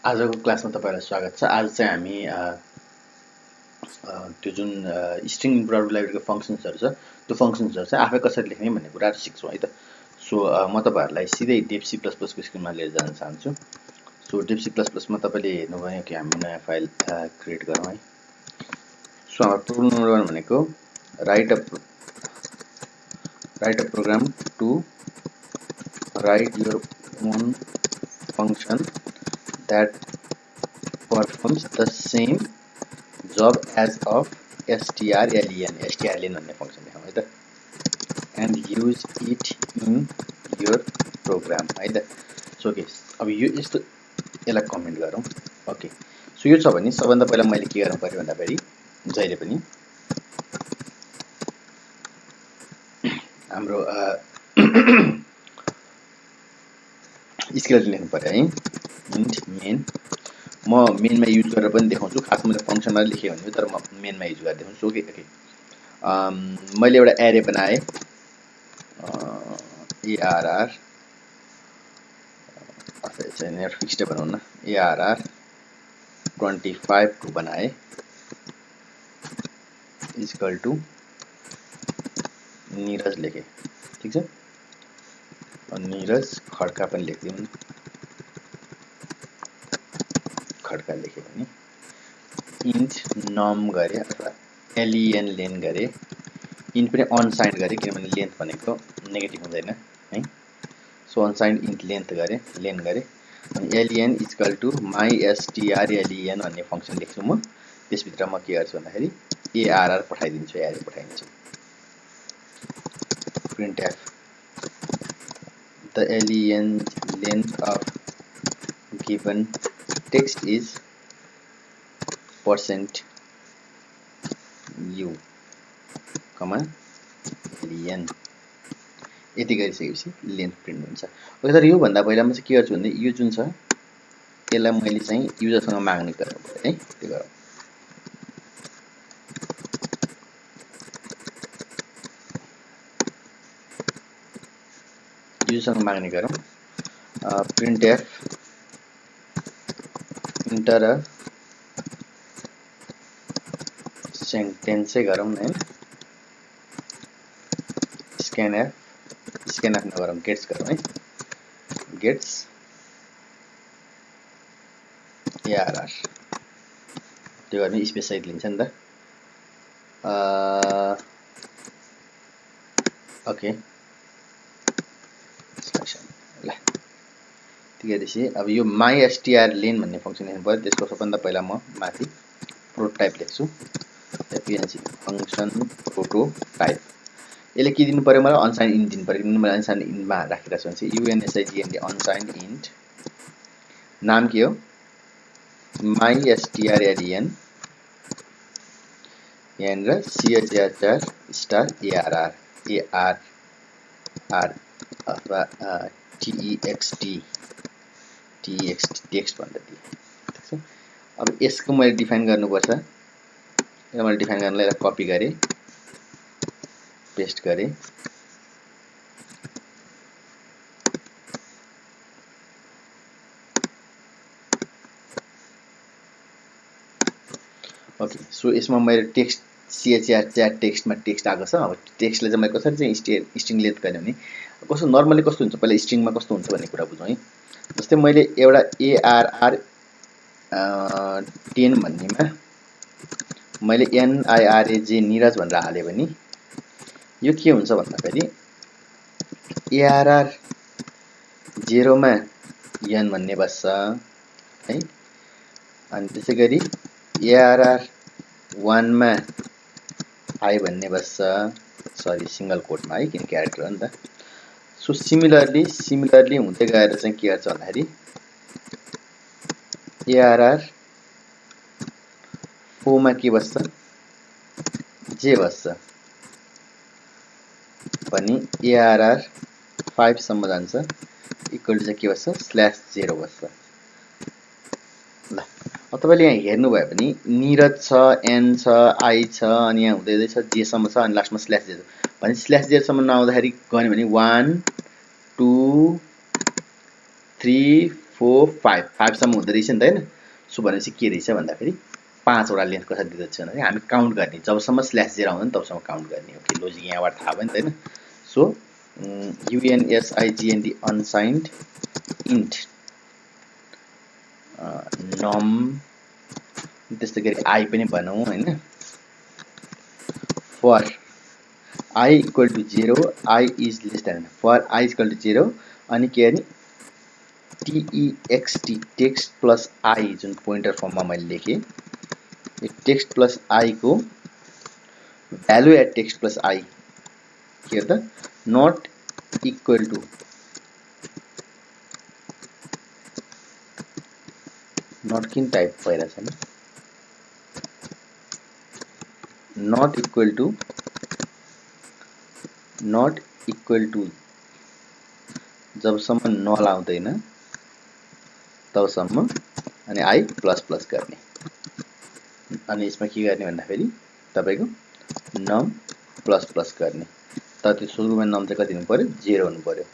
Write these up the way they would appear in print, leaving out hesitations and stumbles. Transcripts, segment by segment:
आजको क्लासमा तपाईहरुलाई स्वागत छ। आज चाहिँ हामी त्यो जुन स्ट्रिङ इन्टरप्ट लाइब्रेरीको फंक्सन्सहरु छ, त्यो फंक्सन्सहरु चाहिँ आफै कसरी लेख्ने भन्ने कुराहरु सिक्छौं है त। सो म तपाईहरुलाई सिधै डेभ सी प्लस प्लस को स्क्रिनमा लिएर जान चाहन्छु। So Dev C plus plus मा तपाईले हेर्नुभयो कि हामी नयाँ फाइल क्रिएट गरौँ है। सो हाम्रो प्रोग्राम नम्बर 1 भनेको write a program to write your own function that performs the same job as of strlen भन्ने फंक्सन लेखौं है त, and use it in your program है त। सो के अब यो यस्तो यसलाई कमेन्ट गरौँ। ओके, सो यो छ भने सबभन्दा पहिला मैले के गर्नु पर्यो भन्दा फेरि जहिले पनि हाम्रो स्केलेटन लेख्नु पर्यो है। इन्ट मेन, म मेनमा युज गरेर पनि देखाउँछु, खास मैले फंक्सनमा लेखे भने तर म मेनमा युज गरेर देखाउँछु। ओके, मैले एउटा एरे बनाए ARR चाहिँ फिक्स्ड बनाउँ न, ARR 25 को बनाए इक्वल टु नीरज लेखे। ठीक छ, नीरज खड्का पनि लेख्दिउँ, खड्का लेखे भने इन्ट नम गरे अथवा len लेन गरे, इन्ट पनि अनसाइन्ड गरे किनभने लेन्थ भनेको नेगेटिभ हुँदैन है। सो अनसाइन्ड इन्ट लेन्थ गरे, लेन गरे अनि len इक्वल टु mystrlen भन्ने फंक्सन लेख्छु म। त्यसभित्र म के गर्छु भन्दाखेरि ARR पठाइदिन्छु, एरे पठाइदिन्छु। printf the len length of given text is %u, len यति गरिसकेपछि लेन्थ प्रिन्ट हुन्छ। ओके, तर यो भन्दा पहिला म चाहिँ के गर्छु भन्दा यो जुन छ यसलाई मैले चाहिँ युजरसँग माग्ने गर्नु पर्यो है। त्यो गरौँ। युजरसँग माग्ने गरौँ। printf enter a sentence गरौँ न, scanf नगरौँ, गेट्स गरौँ है। गेट्स ARR त्यो गर्ने स्पेस सहित लिन्छ नि त। ओके, ल त्यसपछि अब यो mystrlen भन्ने फंक्सन लेख्नु पर्यो। त्यसको सबभन्दा पहिला म माथि प्रोटोटाइप लेख्छु, png फंक्सन प्रोटोटाइप। यसले के दिनु पर्यो मलाई, अनसाइन्ड इन्ट दिनु पर्यो किनभने मैले अनसाइन्ड इन्टमा राखिरहेको छु। unsignd अनसाइन्ड इन्ट, नाम के हो mystrlen यहाँनिर char स्टार ARR अथवा text भनेर दिए। ठीक छ, अब यसको मैले डिफाइन गर्नुपर्छ। यो मैले डिफाइन गर्नलाई यसलाई कपी गरे, पेस्ट गरे, ओके। सो यसमा मैले टेक्स्ट char टेक्स्टमा टेक्स्ट आएको छ। अब टेक्स्टले चाहिँ मैले कसरी चाहिँ स्ट्रिङ लेन्थ गर्ने भने कस्तो नर्मली कस्तो हुन्छ, पहिला स्ट्रिङमा कस्तो हुन्छ भन्ने कुरा बुझौँ है। जस्तै मैले एउटा ARR 10 भन्नेमा मैले NIRAJ नीरज भनेर हाले भने यो के हुन्छ भन्दाखेरि ARR 0 मा n भन्ने बस्छ है, अनि त्यसैगरी ARR 1 मा I भन्ने बस्छ, सरी सिंगल कोटमा है किन क्यारेक्टर हो नि त। सो सिमिलरली हुँदै गएर चाहिँ के गर्छ भन्दाखेरि ARR 4 मा के बस्छ, जे बस्छ पनि ARR 5 सम्म जान्छ, इक्वल टु चाहिँ के बस्छ /0 बस्छ। ल अब तपाईले यहाँ हेर्नुभयो भने नीरज छ, n छ, I छ, अनि यहाँ हुँदै छ j सम्म छ, अनि लास्टमा /0 भने /0 सम्म नआउँदाखेरि गयो भने 1 2 3 4 5 5 सम्म हुँदो रहेछ नि त हैन। सो भनेपछि के रहेछ भन्दाखेरि 5 वटा लेन्थ कसरी दिएको छ भने हामी काउन्ट गर्ने, जबसम्म स्ल्यास 0 आउँदैन तबसम्म काउन्ट गर्ने। ओके, लोजिक यहाँबाट थाहा भयो नि त हैन। सो UNSIGND अनसाइन्ड इन्ट नम, त्यस्तै गरी आई पनि भनौँ हैन, for I equal to 0, I is less than, for I is equal to 0 अनि के गर्ने TEXT text plus I जुन पोइन्टर फर्ममा मैले लेखेँ, यो text plus I को value at text plus I के त नट इक्वल टु नट किन टाइप भइरहेछ नि, नट इक्वल टु जबसम्म नल आउँदैन तबसम्म अनि I प्लस प्लस गर्ने। अनि यसमा के गर्ने भन्दाखेरि तपाईको नम प्लस प्लस गर्ने। तर त्यो सुरुमा नम चाहिँ कति हुनु पर्यो 0 हुनु पर्यो।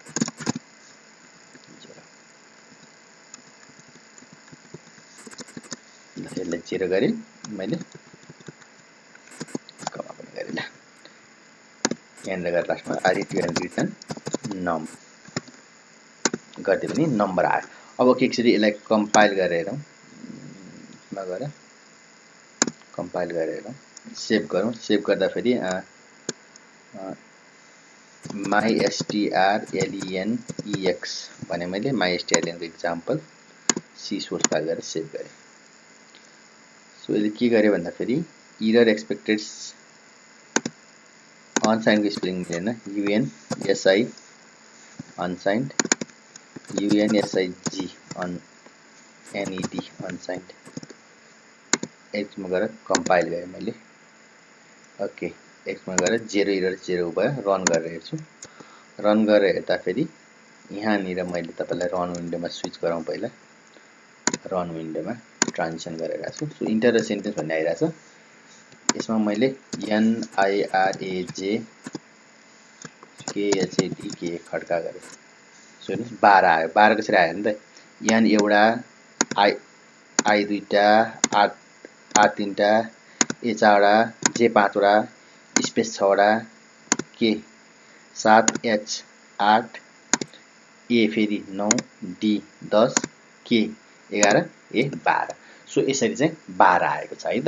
यसले 0 गरे मैले कमा पनि गरे ल। यहाँ गरेर लास्टमा रिटर्न नम गर्दै पनि नम्बर आयो। अब एकचोटि यसलाई कम्पाइल गरेर सेभ गरौँ। सेभ गर्दा फेरि mystrlenex भने मैले mystrlen को एक्जाम्पल सी सोर्स फाइल गरेर सेभ गरे। सो यसले के गर्यो भन्दा फेरि एरर एक्सपेक्टेड अनसाइन्ड को स्पेलिङ मिलेन, UNSI unsigned UNSIG NED unsigned. एक्समा गएर कम्पाइल गरेँ मैले। ओके, एक्समा गएर 0 एरर 0 भयो। रन गरेर हेर्छु। रन गरेर हेर्दा फेरि यहाँनिर मैले तपाईलाई रन विन्डोमा स्विच गराउँ। पहिला रन विन्डोमा ट्रान्जिसन गरेर छु। सो इन्टर द सेन्टेन्स भन्ने आइरहेछ। यसमा मैले NIRAJKHAD खड्का गरे। सो हेर्नुस् 12 आयो। 12 कसरी आयो नि त, यहाँ एउटा आई दुईटा आर तीनटा ए 4 वटा जे 5 वटा स्पेस 6 वटा के 7 एच 8 ए फेरि 9 डी 10 के 11 ए 12। सो यसरी चाहिँ 12 आएको छ है त।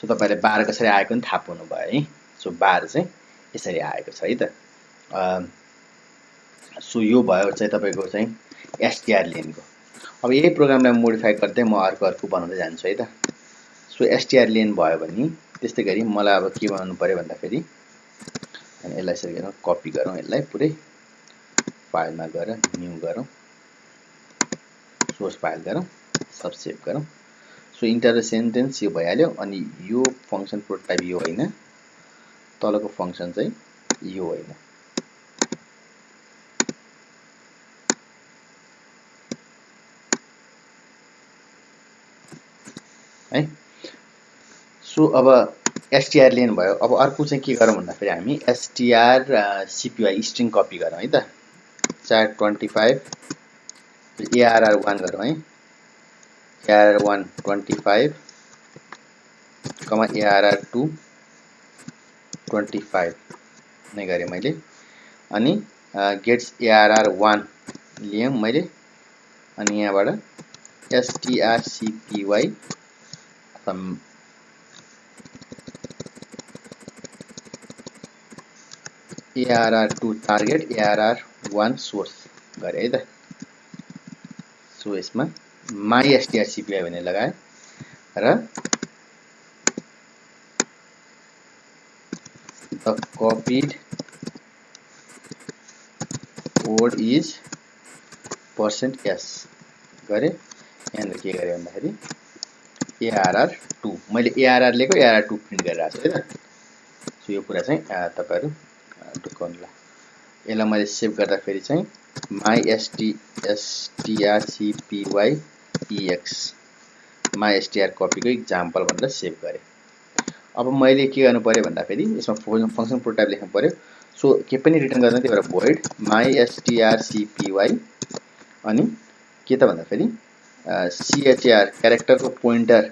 सो तपाईले 12 कसरी आएको नि थाहा पाउनु भयो है। सो 12 चाहिँ यसरी आएको छ है त। सो यो भयो चाहिँ तपाईको चाहिँ strlen को। अब यही प्रोग्रामलाई मोडिफाई गर्दै म अर्को बनाउँदै जान्छु है त। सो strlen भयो भने त्यस्तै गरी मलाई अब के बनाउनु पर्यो भन्दा फेरि अनि यसलाई यसरी गरौँ, कपी गरौँ, यसलाई पुरै फाइलमा गएर न्यू गरौँ, सोर्स फाइल गरौँ, सब सेभ गरौँ। सो इन्टर द सेन्टेन्स यो भइहाल्यो। अनि यो फंक्सन प्रोटोटाइप यो होइन, तलको फंक्सन चाहिँ यो होइन है। सो अब strlen भयो। अब अर्को चाहिँ के गरौँ भन्दा फेरि हामी strcpy स्ट्रिङ कपी गरौँ है त। चार 25 ARR1 गरौँ है। ARR1 25 कमा ARR2 25 नै गरे मैले। अनि गेट्स ARR1 लिएँ मैले। अनि यहाँबाट strcpy ARR2 target ARR1 source गरे है त। सो यसमा mystrcpy भन्ने लगाए र the copied code is %s गरे। यहाँ के गरे भन्दाखेरि ARR2 मैले ARR लेको ARR2 प्रिन्ट गरिरहेको छु है त। सो यो कुरा चाहिँ तपाईहरु ढुकाउनुला। यसलाई मैले सेभ गर्दा फेरि चाहिँ mystrcpyex mystr कपी को एक्जाम्पल भनेर सेभ गरे। अब मैले के गर्नु पर्यो भन्दा फेरि यसमा फंक्सन प्रोटोटाइप लेख्नु पर्यो। सो के पनि रिटर्न गर्दैन, त्यही भएर void mystrcpy अनि के त भन्दाखेरि CHAR क्यारेक्टरको पोइन्टर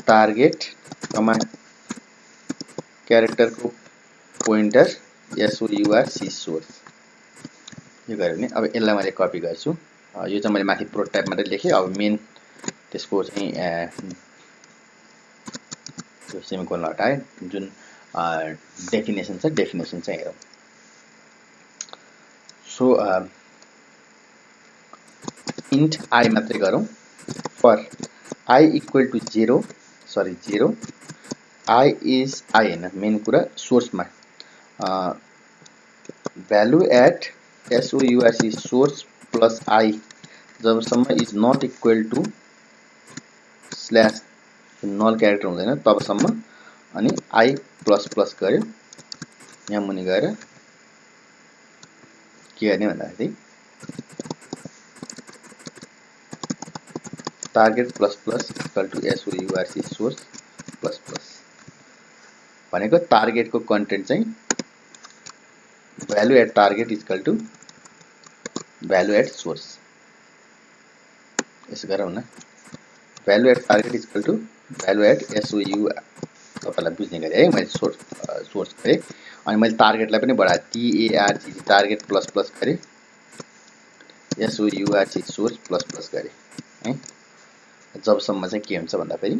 टार्गेट कमा क्यारेक्टरको पोइन्टर SOURC सोर्स यो गऱ्यो भने अब यसलाई मैले कपी गर्छु यो चाहिँ मैले माथि प्रोटोटाइप मात्रै लेखेँ अब मेन त्यसको चाहिँ यो सेमिकोलन हटाए जुन डेफिनेसन छ डेफिनेसन चाहिँ हेरौँ सो इन्ट I मात्रै गरौँ for I equal to 0 I is I हैन मेन कुरा सोर्समा value at SOURC source plus I जबसम्म is not equal to slash null character हुँदैन तबसम्म अनि I प्लस प्लस गर्यो यहाँ मुनि गएर के गर्ने भन्दाखेरि target plus plus equal to SOURC source plus plus भनेको टार्गेटको कन्टेन्ट चाहिँ value at target equal to value at source यसो गरौँ न value at target equal to value at SOU तपाईलाई बुझ्ने गरे है मैले सोर्स गरेँ अनि मैले टार्गेटलाई पनि बढाएँ TARG टार्गेट प्लस प्लस गरेँ SOURC सोर्स प्लस प्लस गरेँ है जबसम्म चाहिँ के हुन्छ भन्दाखेरि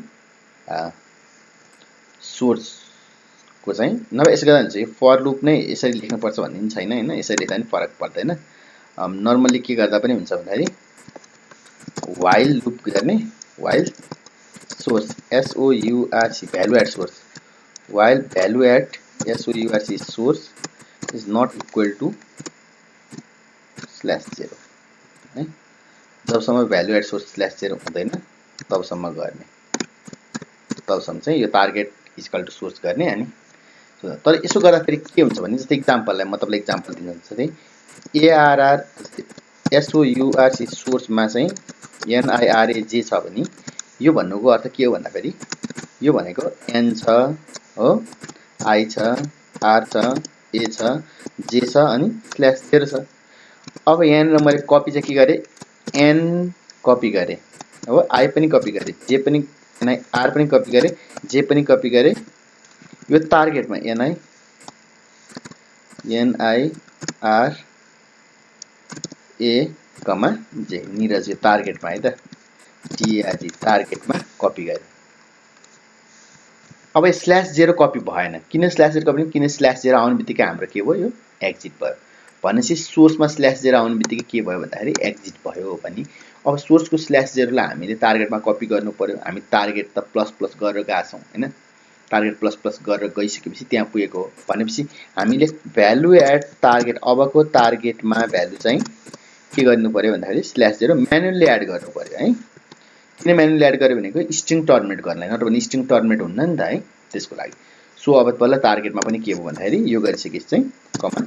सोर्सको चाहिँ नभए यसो गर्दा हुन्छ यो फर लुप नै यसरी लेख्नुपर्छ भन्ने पनि छैन हैन यसरी लेख्दा पनि फरक पर्दैन नर्मली के गर्दा पनि हुन्छ भन्दाखेरि व्हाइल लुप गर्ने while source SOURC value at source while value at SOURC source is not equal to slash 0 है जबसम्म भ्यालु एट सोर्स स्ल्यास 0 हुँदैन तबसम्म गर्ने तबसम्म चाहिँ यो टार्गेट इक्वल टु सोर्स गर्ने अनि तर यसो गर्दाखेरि के हुन्छ भने जस्तै एक्जाम्पललाई म तपाईलाई एक्जाम्पल दिन जस्तै ARR SOURC सोर्समा चाहिँ NIRA जे छ भने यो भन्नुको अर्थ के हो भन्दाखेरि यो भनेको N छ हो I छ R छ A छ J छ अनि स्ल्यास 0 छ अब यहाँनिर मैले कपी चाहिँ के गरेँ N कपी गरेँ हो I पनि कपी गरेँ J पनि R पनि कपी गरेँ J पनि कपी गरेँ यो टार्गेटमा NI R A comma J Niraj यो टार्गेटमा है त TARG टार्गेटमा कपी गरेँ अब स्ल्यास 0 कपी भएन किन स्ल्यास 0 कपी किन स्ल्यास 0 आउने बित्तिकै हाम्रो के भयो यो एक्जिट भयो भनेपछि सोर्समा स्ल्यास 0 आउने बित्तिकै के भयो भन्दाखेरि एक्जिट भयो भने अब सोर्सको स्ल्यास 0 लाई हामीले टार्गेटमा कपी गर्नु पर्यो हामी टार्गेट त प्लस प्लस गरेर गएका छौं हैन टार्गेट प्लस प्लस गरेर गइसकेपछि त्यहाँ पुगेको हो भनेपछि हामीले भ्यालु एट टार्गेट अबको टार्गेटमा भ्यालु चाहिँ के गर्नु पर्यो भन्दाखेरि स्ल्यास 0 म्यानुअली एड गर्नु पर्यो है किन म्यानुअली एड गर्यो भनेको स्ट्रिङ टर्मिनेट गर्नलाई नत्र भने स्ट्रिङ टर्मिनेट हुन्न नि त है त्यसको लागि सो अब पहिला टार्गेटमा पनि के हो भन्दाखेरि यो गरिसकेपछि चाहिँ कमा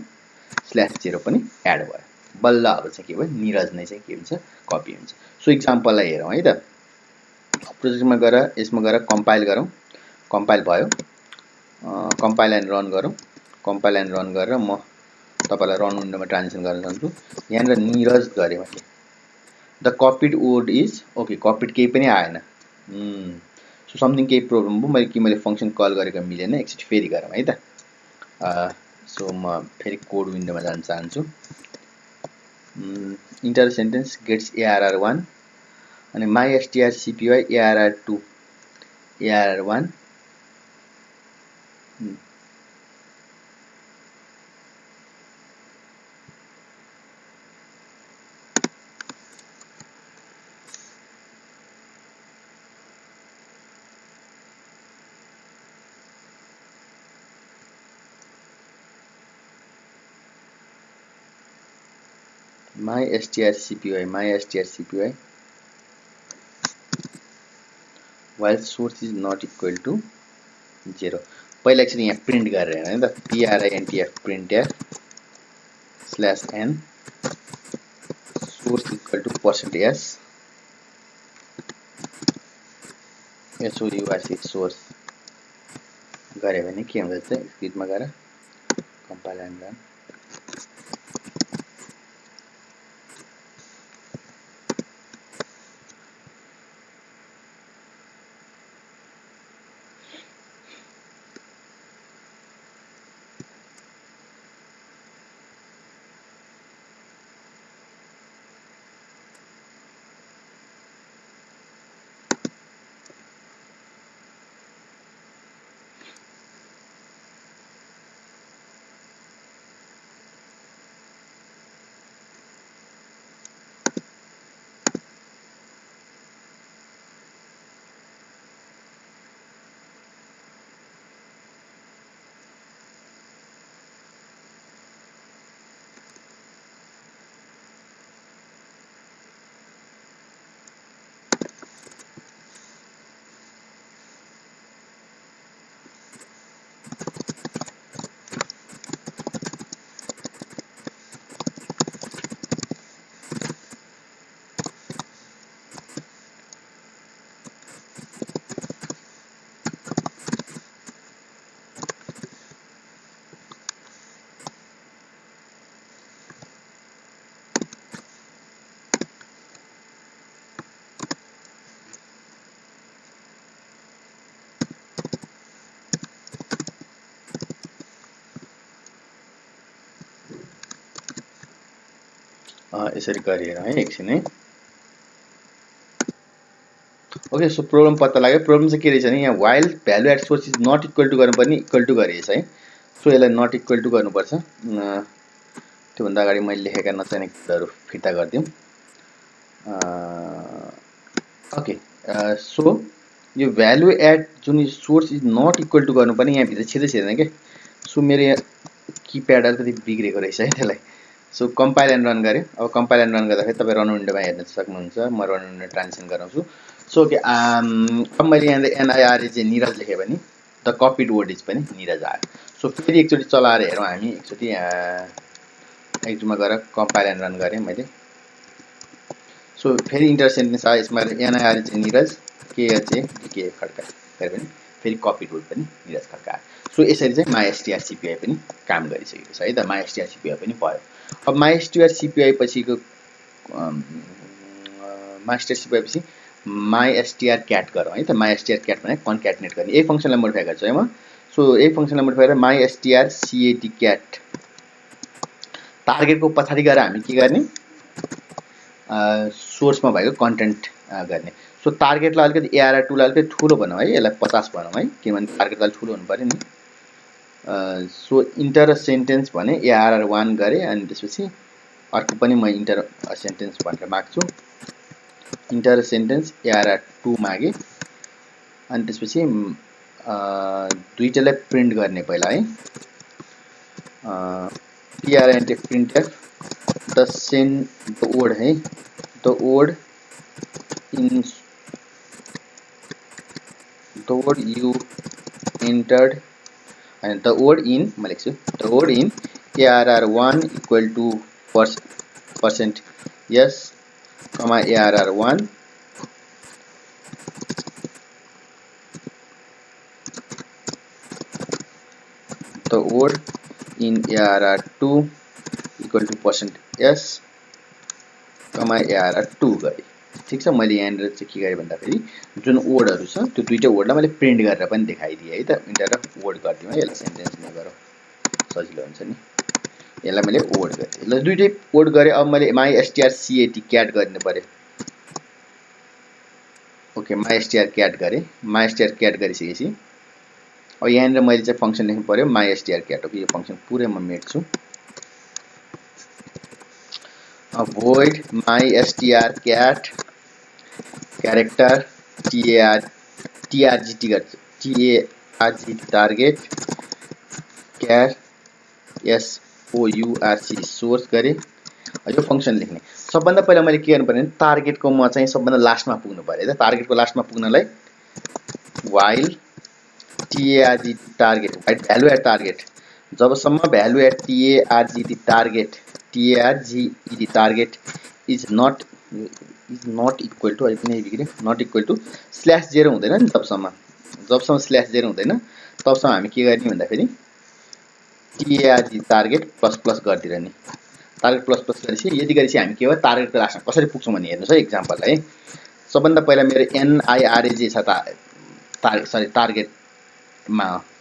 स्ल्यास 0 पनि एड भयो बल्ल अब चाहिँ के भयो निरज नै चाहिँ के हुन्छ कपी हुन्छ सो एक्जाम्पललाई हेरौँ है त प्रोजेक्टमा गएर यसमा गएर कम्पाइल गरौँ कम्पाइल भयो कम्पाइल एन्ड रन गरौँ कम्पाइल एन्ड रन गरेर म तपाईलाई रन विन्डोमा ट्रान्जिसन गर्न चाहन्छु यहाँनिर निरज गरे मैले the copied word is okay copied केही पनि आएन सो समथिङ केही प्रब्लम भयो मैले फंक्सन कल गरेको मिलेन एकचोटि फेरि गरौँ है त सो म फेरि कोड विन्डोमा जान चाहन्छु इन्टर सेन्टेन्स गेट्स ARR1 अनि mystrcpy ARR2 ARR1 mystrcpy while source is not equal to 0 पहिला एकचोटि यहाँ प्रिन्ट गरेर हेर्नु है त printf printf /n source equal to %s sourc source गरे भने के हुन्छ चाहिँ स्क्रिप्टमा गएर कम्पाइल एन्ड रन यसरी गरेर है एकछिन है। ओके, सो प्रब्लम पत्ता लाग्यो। प्रब्लम चाहिँ के रहेछ भने यहाँ while value at source is not equal to गर्नुपर्ने इक्वल टु गरेछ है। सो यसलाई नट इक्वल टु गर्नुपर्छ। त्योभन्दा अगाडि मैले लेखेका नचाहिने कुराहरू फिर्ता गरिदिउँ। ओके, सो यो भ्यालु एट जुन source is not equal to गर्नुपर्ने यहाँभित्र छिर्दै छिर्दैन क्या। सो मेरो यहाँ किप्याड अलिकति बिग्रेको रहेछ है त्यसलाई। सो कम्पाइल एन्ड रन गरेँ। अब कम्पाइल एन्ड रन गर्दाखेरि तपाईँ रन विन्डोमा हेर्न सक्नुहुन्छ। म रन विन्डो ट्रान्जिसन गराउँछु। सो ओके, अब मैले यहाँ NIRJ निरज लेखेँ भने द कपिड वर्ड इज पनि निरज आयो। सो फेरि एकचोटि चलाएर हेरौँ हामी। एकचोटि एक्जुमा गएर कम्पाइल एन्ड रन गरेँ मैले। सो फेरि इन्टर सेन्टेन्स आयो यसमा NIRJ निरज KHA खड्का पनि फेरि कपिड वर्ड पनि निरज खड्का आयो। सो यसरी चाहिँ MyStrCpy पनि काम गरिसकेको छ है त। MyStrCpy पनि भयो। अब MyStrCpy पछिको MyStrCpy पछि MyStrCat गरौँ है त। MyStrCat भने कन्क्याटनेट गर्ने यही फङ्सनलाई मोडिफाई गर्छु है म। सो यही फङ्सनलाई मोडिफाई गरेर MyStrCat टार्गेटको पछाडि गएर हामी के गर्ने, सोर्समा भएको कन्टेन्ट गर्ने। सो टार्गेटलाई अलिकति ARR2 लाई अलिकति ठुलो बनाऊ है, यसलाई 50 बनाऊ है, किनभने टार्गेटलाई ठुलो हुनु पर्यो नि। सो इन्टर सेन्टेन्स भने ARR1 गरेँ अनि त्यसपछि अर्को पनि म इन्टर सेन्टेन्स भनेर माग्छु। इन्टर सेन्टेन्स ARR2 मागे अनि त्यसपछि दुईटैलाई प्रिन्ट गर्ने पहिला है। print printf the send the word है, the word you entered and the word in म लेख्छु the word in ARR1 equal to percent yes comma ARR1 the word in ARR2 equal to percent yes comma ARR2 गरे। ठिक छ, मैले यहाँनिर चाहिँ के गरेँ भन्दाखेरि जुन वर्डहरू छ त्यो दुईटै वर्डलाई मैले प्रिन्ट गरेर पनि देखाइदिएँ है त। इन्टर वर्ड गरिदिउँ है, यसलाई सेन्टेन्स नै गरौँ सजिलो हुन्छ नि। यसलाई मैले वर्ड गरेँ, यसलाई दुईटै वर्ड गरेँ। अब मैले MyStrCat गर्नु पर्यो। ओके, MyStrCat गरेँ। MyStrCat गरिसकेपछि अब यहाँनिर मैले चाहिँ फङ्सन लेख्नु पर्यो MyStrCat। ओके, यो फङ्सन पुरै म मेट्छु। void MyStrCat क्यारेक्टर TRGT गर्छु, TARGT target Kyar SOURC source गरेँ। यो फङ्सन लेख्ने सबभन्दा पहिला मैले के गर्नु पर्यो भने टार्गेटको म चाहिँ सबभन्दा लास्टमा पुग्नु पर्यो है त। टार्गेटको लास्टमा पुग्नलाई while TARGT टार्गेट भ्यालु एट टार्गेट, जबसम्म value at TARGT target is not equal to not equal to /0 हुँदैन नि, जबसम्म /0 हुँदैन तबसम्म हामी के गर्ने भन्दाखेरि TARGT टार्गेट प्लस प्लस गरिदिरहने। टार्गेट प्लस प्लस गरेपछि यदि गरेपछि हामी के भयो टार्गेटको लास्टमा कसरी पुग्छौँ भने हेर्नुहोस् है एक्जाम्पल है। सबभन्दा पहिला मेरो NIRJ छ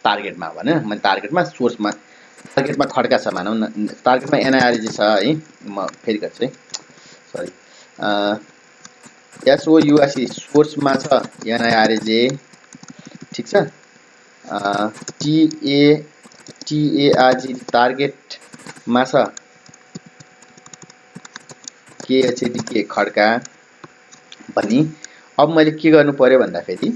टार्गेटमा भने मैले टार्गेटमा सोर्समा टार्गेटमा खड्का छ भनौँ न, टार्गेटमा NIRJ छ है। म फेरि गर्छु है, सरी SOURC सोर्समा छ NIRJ। ठिक छ, TARGT टार्गेटमा छ KHADK खड्का भनी। अब मैले के गर्नु पर्यो भन्दाखेरि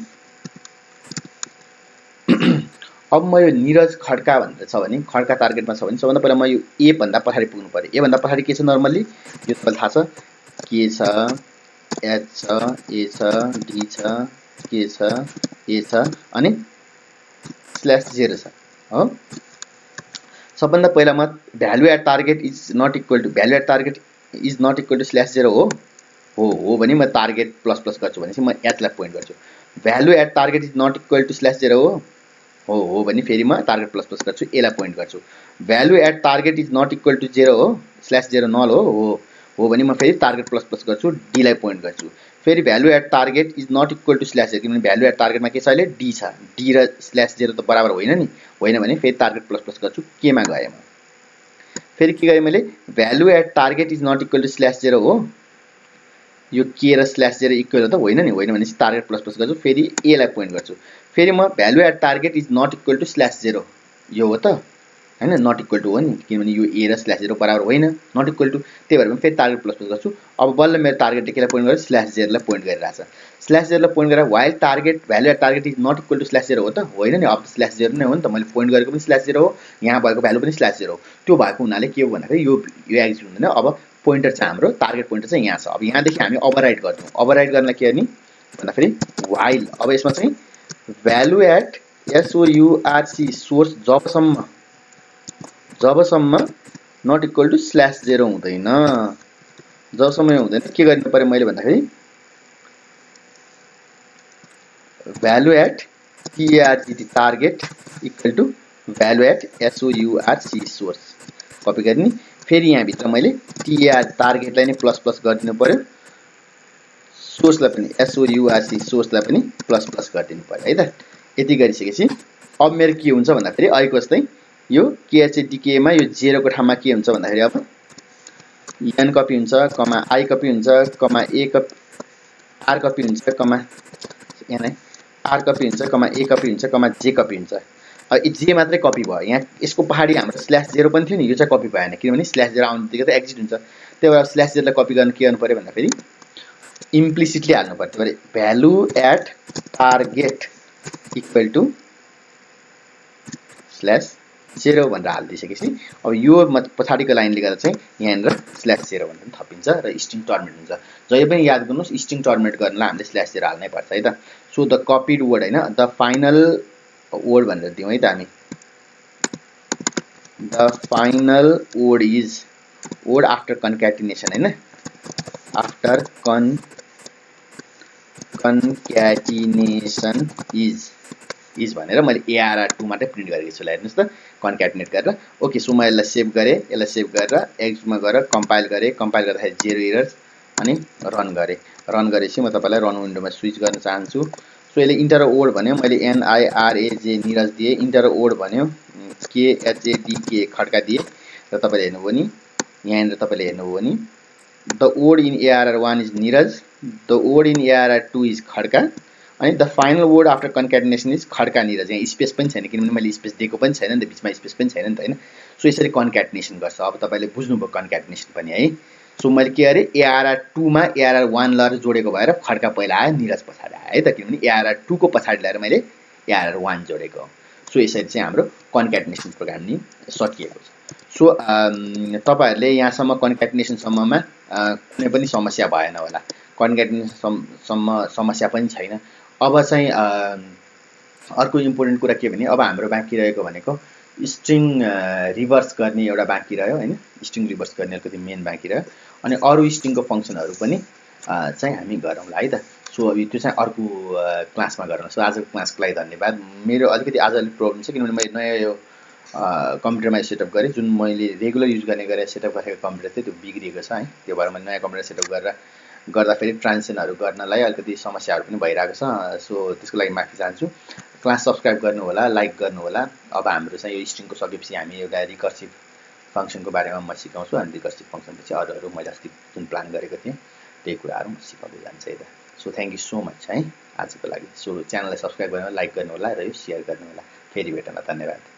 अब म यो निरज खड्का भनेर छ भने खड्का टार्गेटमा छ भने सबभन्दा पहिला म यो A भन्दा पछाडि पुग्नु पर्यो। A भन्दा पछाडि के छ नर्मल्ली यो तपाईँलाई थाहा छ के छ, H छ, A छ, D छ, K छ, A छ अनि /0 छ हो। सबभन्दा पहिला म value at target is not equal to /0 हो भने म टार्गेट प्लस प्लस गर्छु भनेपछि म एचलाई पोइन्ट गर्छु। Value at target is not equal to /0 हो भने फेरि म टार्गेट प्लस प्लस गर्छु, एलाई पोइन्ट गर्छु। Value at target is not equal to 0 हो /0 नल हो भने म फेरि टार्गेट प्लस प्लस गर्छु, डीलाई पोइन्ट गर्छु। फेरि value at target is not equal to /0 किनभने भ्यालु एट टार्गेटमा के छ अहिले डी छ, डी र /0 त बराबर होइन नि, होइन भने फेरि टार्गेट प्लस प्लस गर्छु, केमा गएँ म फेरि के गरेँ मैले value at target is not equal to slash 0 हो यो के र स्ल्यास 0 इक्वल हो त होइन नि होइन भनेपछि टार्गेट प्लस प्लस गर्छु फेरि ए लाई पोइन्ट गर्छु फेरि म value at target is not equal to slash 0 यो हो त हैन नट इक्वल टु हो नि किनभने यो ए र स्ल्यास 0 बराबर होइन नट इक्वल टु त्यही भएर म फेरि टार्गेट प्लस प्लस गर्छु अब बल्ल मेरो टार्गेटले केलाई पोइन्ट गर्छ स्ल्यास 0 लाई पोइन्ट गरिरहेछ स्ल्यास 0 लाई पोइन्ट गरेर while target value at target is not equal to slash 0 हो त होइन नि अब स्ल्यास 0 नै हो नि त मैले पोइन्ट गरेको पनि स्ल्यास 0 हो यहाँ भएको भ्यालु पनि स्ल्यास 0 हो त्यो भएको हुनाले के हो भन्दाखेरि यो एक्जिट हुँदैन अब पोइन्टर चाहिँ हाम्रो टार्गेट पोइन्टर चाहिँ यहाँ छ अब यहाँदेखि हामी ओभरराइट गर्छौँ ओभरराइट गर्नलाई के गर्ने भन्दाखेरि व्हाइल अब यसमा चाहिँ भ्यालु एट SOURC सोर्स जबसम्म नट इक्वल टु स्ल्यास 0 हुँदैन जबसम्म यो हुँदैन के गर्नु पर्यो मैले भन्दाखेरि value at TARGT target equal to value at SOURC source copy गर्ने फेरि यहाँ भित्र मैले TAR टार्गेटलाई नै प्लस प्लस गरिदिनु पर्यो सोर्सलाई पनि SOURC सोर्सलाई पनि प्लस प्लस गरिदिनु पर्यो है त यति गरिसकेपछि अब मेरो के हुन्छ भन्दाखेरि अहिलेको जस्तै यो KHDK मा यो 0 को ठाउँमा के हुन्छ भन्दाखेरि अब n कपी हुन्छ कमा I कपी हुन्छ कमा A कपी R कपी हुन्छ कमा यहाँ R कपी हुन्छ कमा A कपी हुन्छ कमा J कपी हुन्छ अब जे मात्रै कपी भयो यहाँ यसको पछाडी हाम्रो स्ल्यास 0 पनि थियो नि यो चाहिँ कपी भएन किनभने स्ल्यास 0 आउने बित्तिकै त एक्जिट हुन्छ त्यही भएर स्ल्यास 0 लाई कपी गर्न के गर्नु पर्यो भन्दाखेरि इम्प्लिसिटली हाल्नु पर्यो त्यही भएर value at target equal to slash 0 भनेर हालिदिइसकेपछि अब यो पछाडीको लाइनले गर्दा चाहिँ यहाँनिर स्ल्यास 0 भनेर थपिन्छ र स्ट्रिङ टर्मिनेट हुन्छ जहिले पनि याद गर्नुहोस् स्ट्रिङ टर्मिनेट गर्नलाई हामीले स्ल्यास 0 हाल्नै पर्छ है त सो द कपिड वर्ड हैन द फाइनल वर्ड भनेर दिउँ है त हामी the final word is word after concatenation हैन आफ्टर कन्क्याटिनेसन इज भनेर मैले ARR2 मात्रै प्रिन्ट गरेको छु हेर्नुस् त कन्क्याटिनेट गरेर ओके सो म यसलाई सेभ गरे गरेर एक्समा गएर कम्पाइल गर्दाखेरि 0 एरर्स अनि रन गरेपछि म तपाईलाई रन विन्डोमा स्विच गर्न चाहन्छु सो यसले इन्टर वर्ड भन्यो मैले NIRAJ निरज दिए इन्टर वर्ड भन्यो KHADK खड्का दिए र तपाईले हेर्नुभयो नि यहाँनिर तपाईले हेर्नुभयो नि the word in ARR1 is Niraj the word in ARR2 is Khadka अनि the final word after concatenation is Khadka Niraj यहाँ स्पेस पनि छैन किनभने मैले स्पेस दिएको पनि छैन नि त बीचमा स्पेस पनि छैन नि त हैन सो यसरी कन्क्याटिनेसन गर्छ अब तपाईले बुझ्नुभयो कन्क्याटिनेसन पनि है सो मैले के गरे ARR2 मा ARR1 लहर जोडेको भएर खड्का पहिला आयो निरज पछाडी आयो है त किनभने ARR2 को पछाडी ल्याएर मैले ARR1 जोडेको हो सो यसरी चाहिँ हाम्रो कन्क्याटिनेसन प्रोग्राम नि सकिएको छ सो तपाईहरुले यहाँसम्म कन्क्याटिनेसन सम्ममा कुनै पनि समस्या भएन होला कन्क्याटिनेसन सम्म समस्या पनि छैन अब चाहिँ अर्को इम्पोर्टेन्ट कुरा के भने अब हाम्रो बाँकी रहेको भनेको स्ट्रिङ रिभर्स गर्ने एउटा बाँकी रह्यो हैन स्ट्रिङ रिभर्स गर्ने अलिकति मेन बाँकी रह्यो अनि अरु स्ट्रिङको फंक्सनहरु पनि चाहिँ हामी गरौँला है त सो अब त्यो चाहिँ अर्को क्लासमा गरौँ सो आजको क्लासको लागि धन्यवाद मेरो अलिकति आज अलिक प्रब्लम छ किनभने मैले नयाँ यो कम्प्युटरमा सेटअप गरेँ जुन मैले रेगुलर युज गर्ने गरेर सेटअप गरेको कम्प्युटर थियो त्यो बिग्रिएको छ है त्यो भएर मैले नयाँ कम्प्युटर सेटअप गरेर गर्दाखेरि ट्रान्जिसनहरु गर्नलाई अलिकति समस्याहरु पनि भइरहेको छ सो त्यसको लागि माफी चाहन्छु क्लास सब्स्क्राइब गर्नु होला लाइक गर्नु होला अब हाम्रो चाहिँ यो स्ट्रिङको सकेपछि हामी एउटा रिकर्सिभ फंक्सनको बारेमा म सिकाउँछु अनि रिकर्सिभ फंक्सनपछि अरूहरु मैले अस्ति जुन प्लान गरेको थिएँ त्यही कुराहरु म सिकाउँदै जान्छु है त so thank you so much है आजको लागि सो च्यानललाई सब्स्क्राइब गर्नु होला लाइक गर्नु होला र यो शेयर गर्नु होला फेरि भेटौँला धन्यवाद